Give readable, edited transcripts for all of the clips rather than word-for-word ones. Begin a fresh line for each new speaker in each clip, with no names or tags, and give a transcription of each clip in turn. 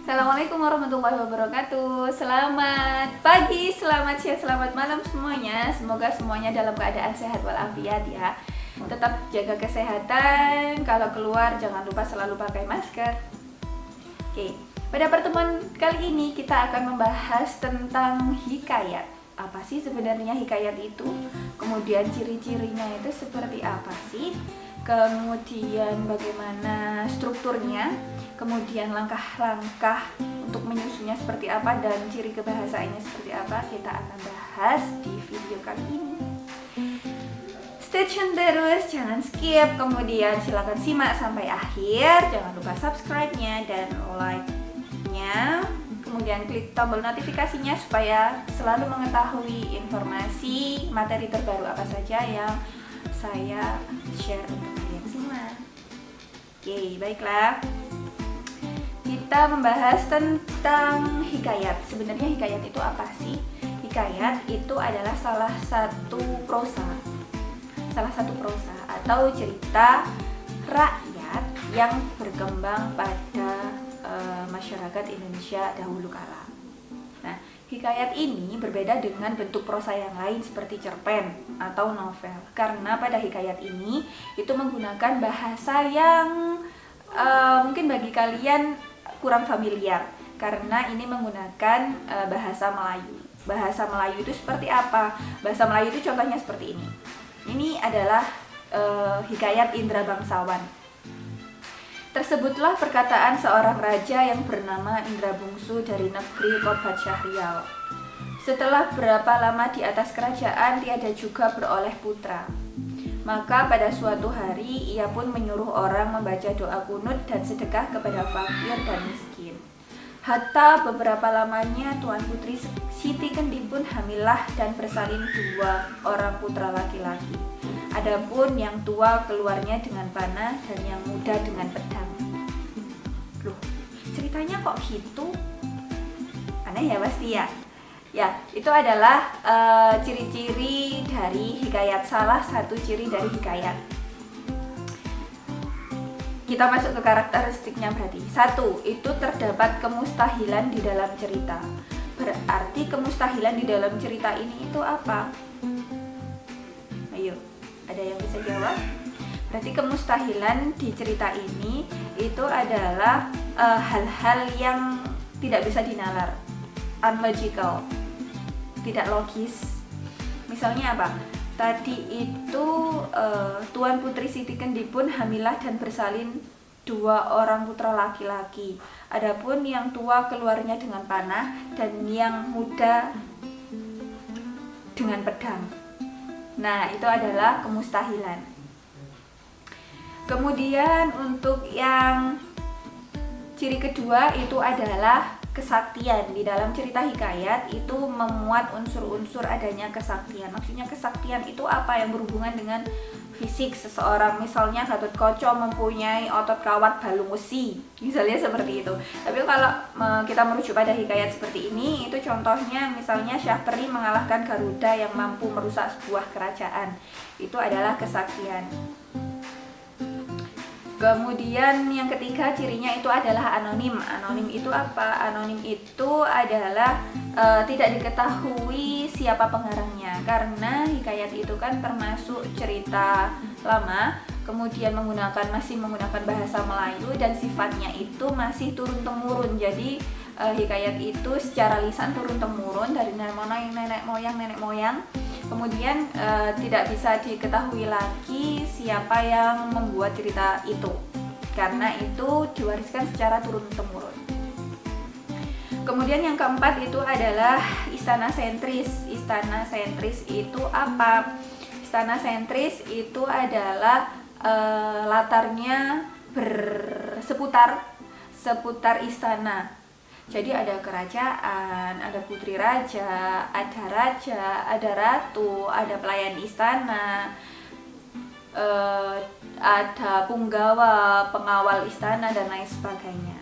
Assalamualaikum warahmatullahi wabarakatuh. Selamat pagi, selamat siang, selamat malam semuanya. Semoga semuanya dalam keadaan sehat walafiat ya. Tetap jaga kesehatan. Kalau keluar jangan lupa selalu pakai masker. Oke, pada pertemuan kali ini kita akan membahas tentang hikayat. Apa sih sebenarnya hikayat itu? Kemudian ciri-cirinya itu seperti apa sih? Kemudian bagaimana strukturnya? Kemudian langkah-langkah untuk menyusunnya seperti apa dan ciri kebahasaannya seperti apa, kita akan bahas di video kali ini. Stay tune terus, jangan skip, kemudian silakan simak sampai akhir. Jangan lupa subscribe-nya dan like-nya. Kemudian klik tombol notifikasinya supaya selalu mengetahui informasi materi terbaru apa saja yang saya share untuk kalian semua. Oke, baiklah. Kita membahas tentang hikayat. Sebenarnya hikayat itu apa sih? Hikayat itu adalah salah satu prosa atau cerita rakyat yang berkembang pada masyarakat Indonesia dahulu kala. Nah, hikayat ini berbeda dengan bentuk prosa yang lain seperti cerpen atau novel, karena pada hikayat ini itu menggunakan bahasa yang mungkin bagi kalian kurang familiar, karena ini menggunakan bahasa Melayu. Bahasa Melayu itu seperti apa? Bahasa Melayu itu contohnya seperti ini. Ini adalah hikayat Indra Bangsawan. Tersebutlah perkataan seorang raja yang bernama Indra Bungsu dari negeri Tobat Syahrial. Setelah berapa lama di atas kerajaan, tiada juga beroleh putra. Maka pada suatu hari ia pun menyuruh orang membaca doa kunut dan sedekah kepada fakir dan miskin. Hatta beberapa lamanya Tuan Putri Siti Kendi pun hamilah dan bersalin 2 orang putra laki-laki. Adapun yang tua keluarnya dengan panah dan yang muda dengan pedang. Loh, ceritanya kok gitu? Aneh ya pasti ya? Ya, itu adalah ciri-ciri dari hikayat, salah satu ciri dari hikayat. Kita masuk ke karakteristiknya berarti. 1. Itu terdapat kemustahilan di dalam cerita. Berarti kemustahilan di dalam cerita ini itu apa? Ayo, ada yang bisa jawab? Berarti kemustahilan di cerita ini itu adalah hal-hal yang tidak bisa dinalar, unlogical, tidak logis. Misalnya apa? Tadi itu Tuan Putri Siti Kendi pun hamilah dan bersalin 2 orang putra laki-laki. Adapun yang tua keluarnya dengan panah dan yang muda dengan pedang. Nah, itu adalah kemustahilan. Kemudian untuk yang ciri kedua itu adalah kesaktian. Di dalam cerita hikayat itu memuat unsur-unsur adanya kesaktian. Maksudnya kesaktian itu apa yang berhubungan dengan fisik seseorang. Misalnya Gatotkaca mempunyai otot kawat balung besi, misalnya seperti itu. Tapi kalau kita merujuk pada hikayat seperti ini, itu contohnya misalnya Syah Peri mengalahkan Garuda yang mampu merusak sebuah kerajaan. Itu adalah kesaktian. Kemudian yang ketiga cirinya itu adalah anonim. Anonim itu apa? Anonim itu adalah tidak diketahui siapa pengarangnya, karena hikayat itu kan termasuk cerita lama, kemudian masih menggunakan bahasa Melayu dan sifatnya itu masih turun-temurun. Jadi hikayat itu secara lisan turun-temurun dari nenek moyang. Kemudian tidak bisa diketahui lagi siapa yang membuat cerita itu, karena itu diwariskan secara turun-temurun. Kemudian yang keempat itu adalah istana sentris. Istana sentris itu apa? Istana sentris itu adalah latarnya seputar istana. Jadi ada kerajaan, ada putri raja, ada ratu, ada pelayan istana, ada punggawa, pengawal istana, dan lain sebagainya.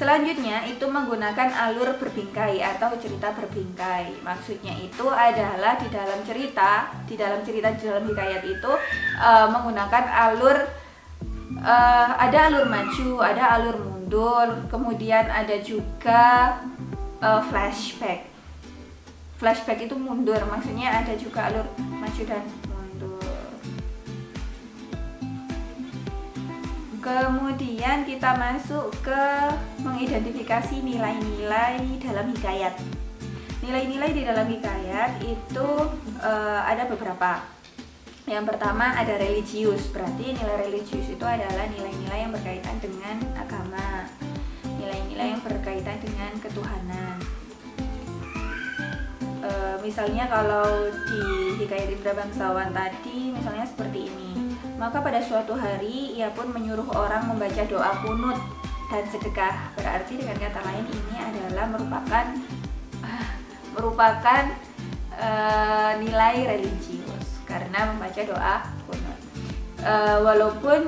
Selanjutnya itu menggunakan alur berbingkai atau cerita berbingkai. Maksudnya itu adalah di dalam cerita di dalam hikayat itu menggunakan alur ada alur maju, ada alur mundur, kemudian ada juga flashback. Flashback itu mundur, maksudnya ada juga alur maju dan mundur. Kemudian kita masuk ke mengidentifikasi nilai-nilai dalam hikayat. Nilai-nilai di dalam hikayat itu ada beberapa. Yang pertama ada religius, berarti nilai religius itu adalah nilai-nilai yang berkaitan dengan agama, nilai-nilai yang berkaitan dengan ketuhanan. Misalnya kalau di hikayat Indra Bangsawan tadi misalnya seperti ini, maka pada suatu hari ia pun menyuruh orang membaca doa kunut dan sedekah. Berarti dengan kata lain ini adalah merupakan nilai religius karena membaca doa kunut. Walaupun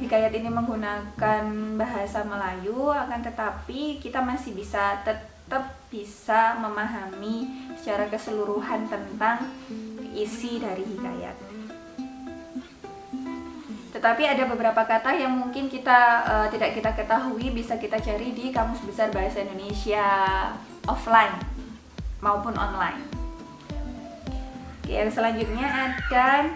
hikayat ini menggunakan bahasa Melayu, akan tetapi kita masih bisa tetap bisa memahami secara keseluruhan tentang isi dari hikayat. Tetapi ada beberapa kata yang mungkin kita tidak kita ketahui, bisa kita cari di Kamus Besar Bahasa Indonesia offline maupun online. Yang selanjutnya ada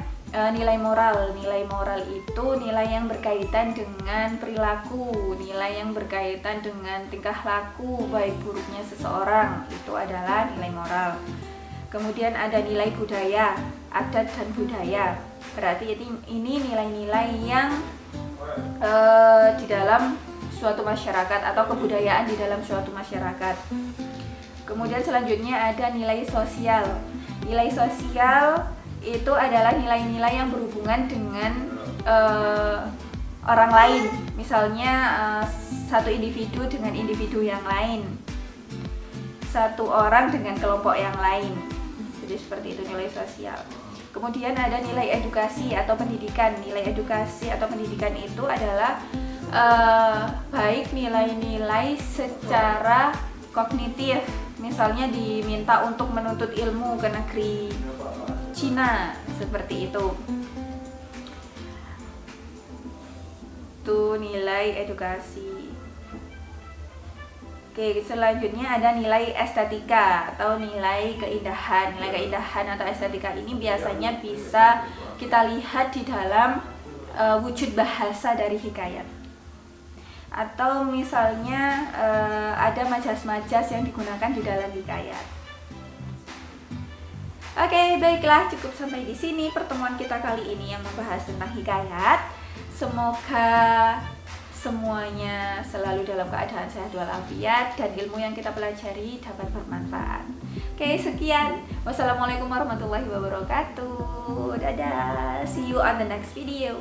nilai moral. Nilai moral itu nilai yang berkaitan dengan perilaku, nilai yang berkaitan dengan tingkah laku baik buruknya seseorang, itu adalah nilai moral. Kemudian ada nilai budaya, adat dan budaya. Berarti ini nilai-nilai yang di dalam suatu masyarakat atau kebudayaan di dalam suatu masyarakat. Kemudian selanjutnya ada nilai sosial. Nilai sosial itu adalah nilai-nilai yang berhubungan dengan orang lain. Misalnya satu individu dengan individu yang lain, satu orang dengan kelompok yang lain. Jadi seperti itu nilai sosial. Kemudian ada nilai edukasi atau pendidikan. Nilai edukasi atau pendidikan itu adalah baik nilai-nilai secara kognitif. Misalnya diminta untuk menuntut ilmu ke negeri Cina, seperti itu. Itu nilai edukasi. Oke, selanjutnya ada nilai estetika atau nilai keindahan. Nilai keindahan atau estetika ini biasanya bisa kita lihat di dalam wujud bahasa dari hikayat. Atau misalnya ada majas-majas yang digunakan di dalam hikayat. Oke, baiklah, cukup sampai di sini pertemuan kita kali ini yang membahas tentang hikayat. Semoga semuanya selalu dalam keadaan sehat walafiat dan ilmu yang kita pelajari dapat bermanfaat. Oke, sekian. Wassalamualaikum warahmatullahi wabarakatuh. Dadah. See you on the next video.